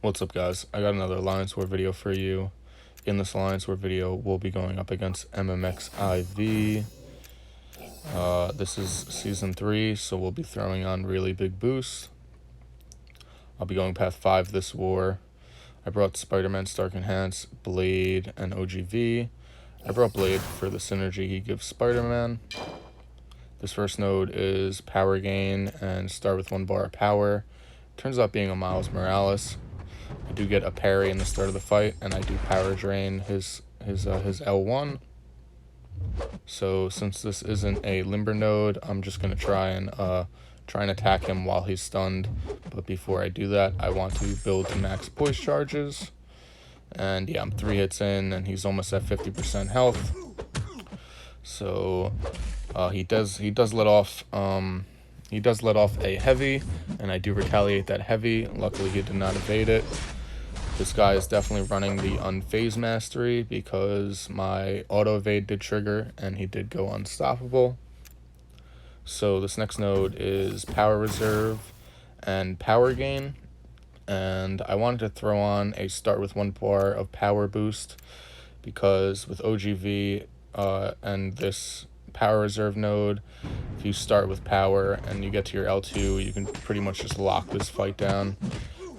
What's up, guys? I got another Alliance War video for you. In this Alliance War video, we'll be going up against MMXIV. This is Season 3, so we'll be throwing on really big boosts. I'll be going Path 5 this war. I brought Spider-Man Stark Enhance, Blade, and OGV. I brought Blade for the synergy he gives Spider-Man. This first node is Power Gain and start with 1 bar of power. Turns out being a Miles Morales. I do get a parry in the start of the fight, and I do power drain his L1. So since this isn't a limber node, I'm just gonna try and attack him while he's stunned. But before I do that, I want to build to max poise charges. And yeah, I'm 3 hits in, and he's almost at 50% health. So he does let off a heavy, and I do retaliate that heavy. Luckily, he did not evade it. This guy is definitely running the unphased mastery because my auto evade did trigger and he did go unstoppable. So this next node is Power Reserve and Power Gain, and I wanted to throw on a start with 1 bar of power boost because with OGV and this Power Reserve node, if you start with power and you get to your L2, you can pretty much just lock this fight down.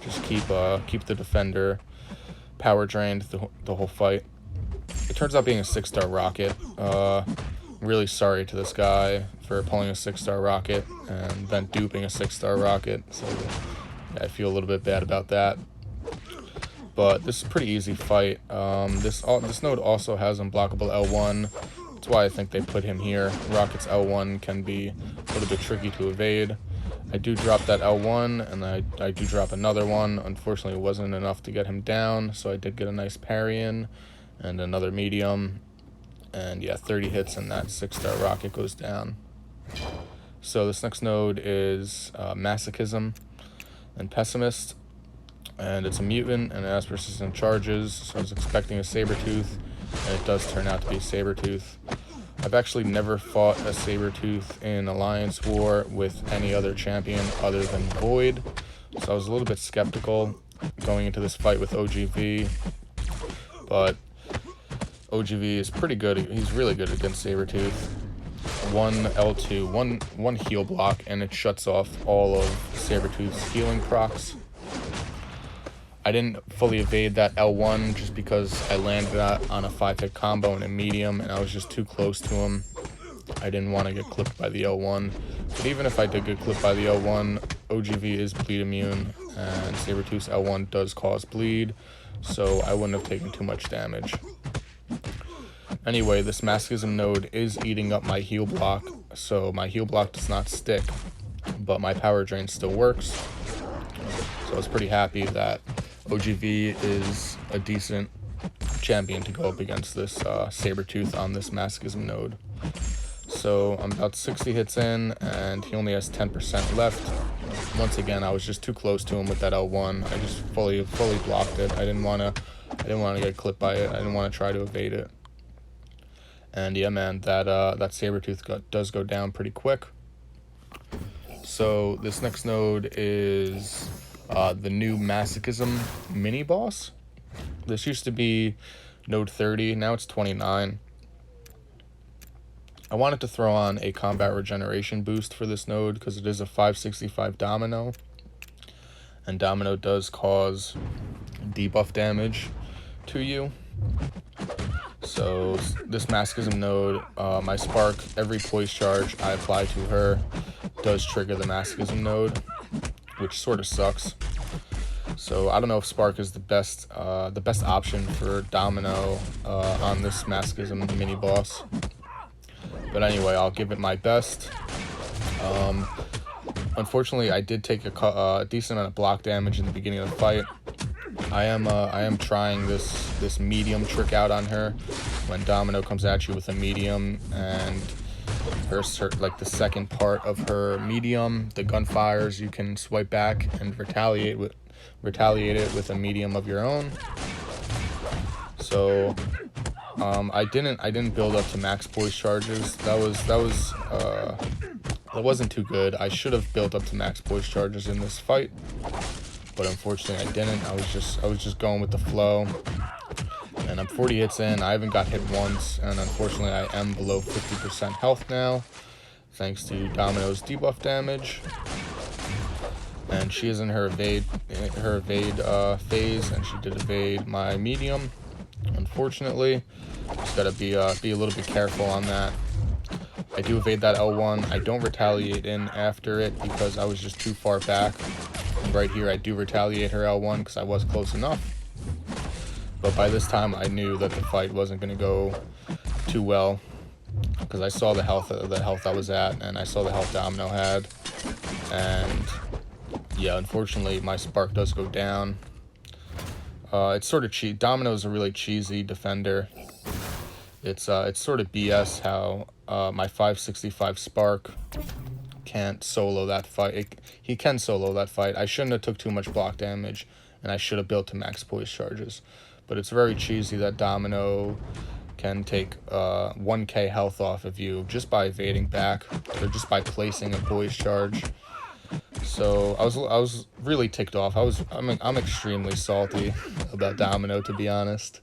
Just keep the defender power drained the whole fight. It turns out being a 6-star rocket. Really sorry to this guy for pulling a 6-star rocket and then duping a 6-star rocket. So yeah, I feel a little bit bad about that. But this is a pretty easy fight. This node also has unblockable L1. That's why I think they put him here. Rocket's L1 can be a little bit tricky to evade. I do drop that L1, and I do drop another one. Unfortunately, it wasn't enough to get him down, so I did get a nice parry in, and another medium. And yeah, 30 hits, and that 6-star rocket goes down. So this next node is Masochism and Pessimist, and it's a mutant, and it has persistent charges, so I was expecting a Sabretooth, and it does turn out to be a Sabretooth. I've actually never fought a Sabretooth in Alliance War with any other champion other than Void, so I was a little bit skeptical going into this fight with OGV, but OGV is pretty good. He's really good against Sabretooth. 1 L2, one heal block, and it shuts off all of Sabretooth's healing procs. I didn't fully evade that L1 just because I landed on a 5-hit combo in a medium, and I was just too close to him. I didn't want to get clipped by the L1. But even if I did get clipped by the L1, OGV is bleed immune, and Sabretooth's L1 does cause bleed, so I wouldn't have taken too much damage. Anyway, this Masochism node is eating up my heal block, so my heal block does not stick, but my power drain still works. So I was pretty happy that OGV is a decent champion to go up against this Sabretooth on this Masochism node. So I'm about 60 hits in, and he only has 10% left. Once again, I was just too close to him with that L1. I just fully blocked it. I didn't want to get clipped by it. I didn't want to try to evade it. And yeah, man, that Sabretooth does go down pretty quick. So this next node is the new Masochism mini boss. This used to be node 30, now it's 29. I wanted to throw on a combat regeneration boost for this node because it is a 565 Domino, and Domino does cause debuff damage to you. So this Masochism node, my Spark, every poise charge I apply to her does trigger the Masochism node, which sort of sucks. So I don't know if Spark is the best option for Domino on this Masochism mini boss. But anyway, I'll give it my best. Unfortunately, I did take a decent amount of block damage in the beginning of the fight. I am trying this medium trick out on her when Domino comes at you with a medium, and like the second part of her medium, the gun fires, you can swipe back and retaliate it with a medium of your own. So I didn't build up to max poise charges. That wasn't too good. I should have built up to max poise charges in this fight, but unfortunately I didn't. I was just going with the flow. And I'm 40 hits in. I haven't got hit once, and unfortunately I am below 50% health now, thanks to Domino's debuff damage. And she is in her evade phase, and she did evade my medium. Unfortunately, just gotta be a little bit careful on that. I do evade that L1. I don't retaliate in after it because I was just too far back. And right here, I do retaliate her L1 because I was close enough. But by this time, I knew that the fight wasn't going to go too well because I saw the health I was at, and I saw the health Domino had. And yeah, unfortunately, my spark does go down. It's sort of cheap. Domino is a really cheesy defender. It's sort of BS how my 565 spark can't solo that fight. He can solo that fight. I shouldn't have took too much block damage, and I should have built to max poise charges. But it's very cheesy that Domino can take 1k health off of you just by evading back or just by placing a poise charge. So I was really ticked off. I'm extremely salty about Domino, to be honest.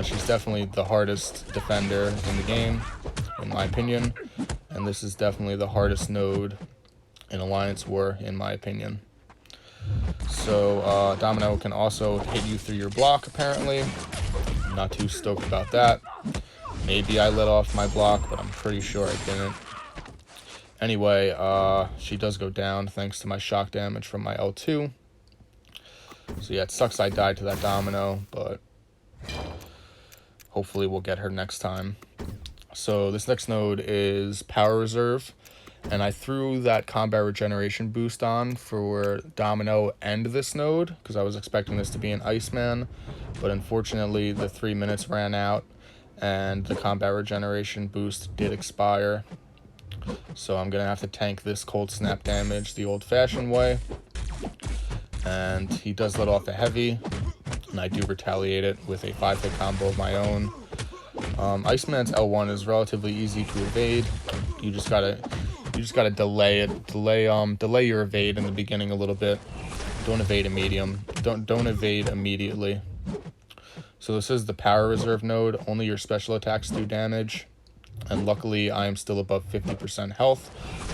She's definitely the hardest defender in the game, in my opinion, and this is definitely the hardest node in Alliance War, in my opinion. So Domino can also hit you through your block, apparently. I'm not too stoked about that. Maybe I let off my block, but I'm pretty sure I didn't. Anyway, she does go down thanks to my shock damage from my L2. So yeah, it sucks I died to that Domino, but hopefully we'll get her next time. So this next node is Power Reserve, and I threw that combat regeneration boost on for Domino and this node because I was expecting this to be an Iceman, but unfortunately the 3 minutes ran out and the combat regeneration boost did expire. So I'm gonna have to tank this cold snap damage the old-fashioned way, and he does let off a heavy, and I do retaliate it with a 5-hit combo of my own. Iceman's L1 is relatively easy to evade. You just gotta delay it, delay your evade in the beginning a little bit. Don't evade don't evade immediately. So this is the Power Reserve node. Only your special attacks do damage, and luckily I am still above 50% health,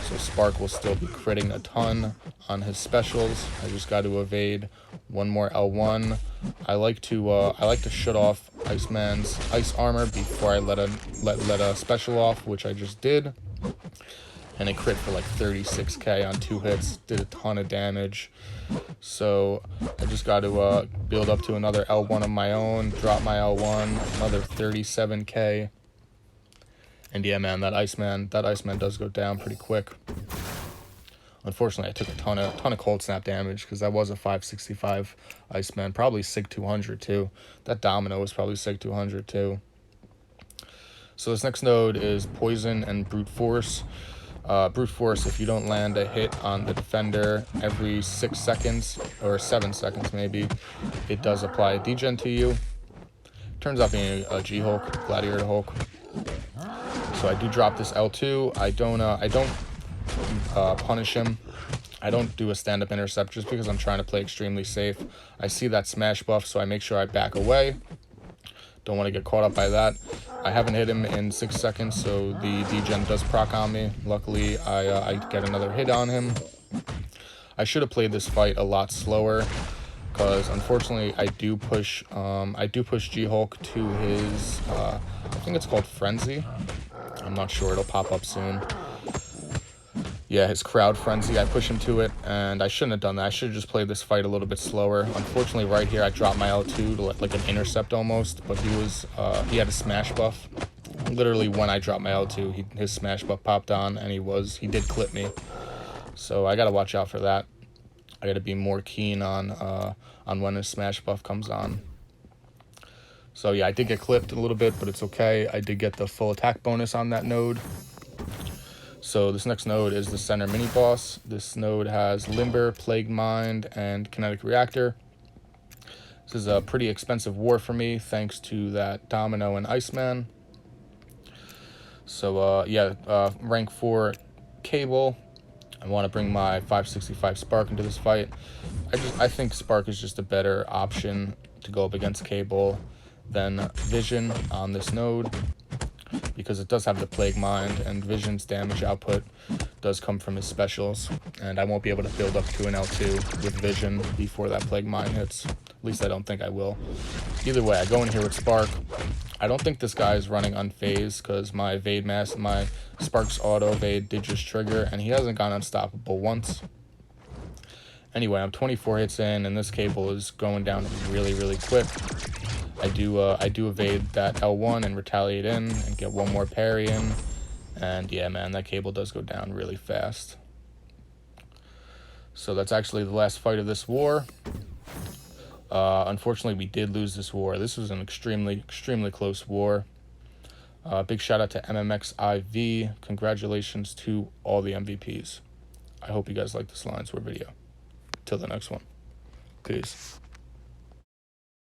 so Spark will still be critting a ton on his specials. I just got to evade one more L1. I like to shut off Iceman's ice armor before I let a special off, which I just did, and it crit for like 36k on 2 hits. Did a ton of damage. So I just got to build up to another L1 of my own, drop my L1, another 37k. And yeah, man, that Iceman does go down pretty quick. Unfortunately, I took a ton of cold snap damage because that was a 565 Iceman, probably Sig 200 too. That Domino was probably Sig 200 too. So this next node is Poison and Brute Force. Brute Force, if you don't land a hit on the defender every 6 seconds, or 7 seconds maybe, it does apply a degen to you. Turns out being a G-Hulk, Gladiator Hulk. So I do drop this L2. I don't punish him. I don't do a stand-up intercept just because I'm trying to play extremely safe. I see that smash buff, so I make sure I back away. Don't want to get caught up by that. I haven't hit him in 6 seconds, so the degen does proc on me. Luckily, I get another hit on him. I should have played this fight a lot slower, because unfortunately I do push G-Hulk to his I think it's called Frenzy. I'm not sure, it'll pop up soon. Yeah, his Crowd Frenzy, I push him to it, and I shouldn't have done that. I should have just played this fight a little bit slower. Unfortunately, right here, I dropped my L2 to like an intercept almost, but he had a smash buff. Literally, when I dropped my L2, his smash buff popped on, and he did clip me. So I gotta watch out for that. I gotta be more keen on when his smash buff comes on. So yeah, I did get clipped a little bit, but it's okay. I did get the full attack bonus on that node. So this next node is the center mini boss. This node has Limber, Plague Mind, and Kinetic Reactor. This is a pretty expensive war for me, thanks to that Domino and Iceman. So, rank 4 Cable. I want to bring my 565 Spark into this fight. I think Spark is just a better option to go up against Cable than Vision on this node, because it does have the Plague Mind, and Vision's damage output does come from his specials, and I won't be able to build up to an L2 with Vision before that Plague Mind hits. At least I don't think I will. Either way, I go in here with Spark. I don't think this guy is running unfazed, because my Spark's auto evade did just trigger, and he hasn't gone unstoppable once. Anyway, I'm 24 hits in, and this Cable is going down really, really quick. I do evade that L1 and retaliate in and get one more parry in. And yeah, man, that Cable does go down really fast. So that's actually the last fight of this war. Unfortunately, we did lose this war. This was an extremely, extremely close war. Big shout out to MMXIV. Congratulations to all the MVPs. I hope you guys like this Lions War video. Till the next one. Peace.